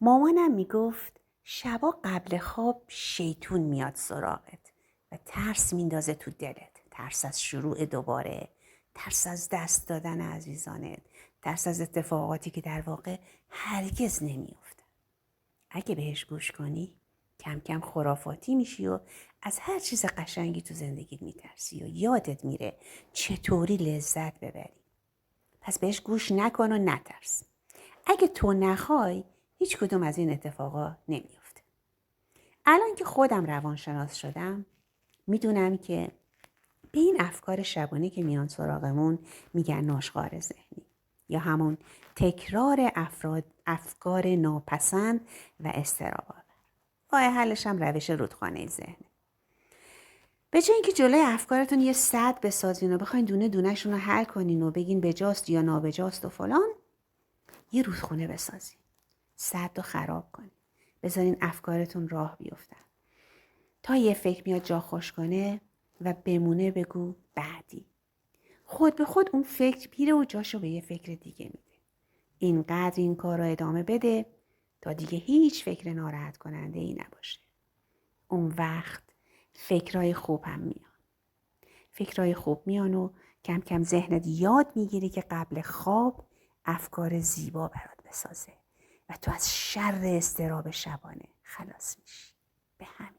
مامانم میگفت شبا قبل خواب شیطون میاد سراغت و ترس میندازه تو دلت. ترس از شروع دوباره، ترس از دست دادن عزیزانت، ترس از اتفاقاتی که در واقع هرگز نمیافته. اگه بهش گوش کنی کم کم خرافاتی میشی و از هر چیز قشنگی تو زندگیت میترسی و یادت میره چطوری لذت ببری. پس بهش گوش نکن و نترس. اگه تو نخوای هیچ کدوم از این اتفاقا نمیفته. الان که خودم روانشناس شدم میدونم که به این افکار شبانه که میان سراغمون میگن ناشغار ذهنی یا همون تکرار افکار ناپسند و اضطراب آور. راه حلش هم روش رودخانه ذهنه. به جای اینکه جلوی افکارتون یه سد بسازین و بخواین دونه دونه‌شون رو حل کنین و بگین بجاست یا نابجاست و فلان، یه رودخونه بسازین. سد رو خراب کنین. بذارین افکارتون راه بیفتن. تا یه فکر میاد جا خوش کنه و بمونه بگو بعدی. خود به خود اون فکر میره و جاشو به یه فکر دیگه میده. اینقدر این کار رو ادامه بده تا دیگه هیچ فکر ناراحت کننده ای نباشه. اون وقت فکرای خوب هم میان. فکرای خوب میان و کم کم ذهنت یاد میگیری که قبل خواب افکار زیبا برات بسازه و تو از شر اضطراب شبانه خلاص میشی. به همین.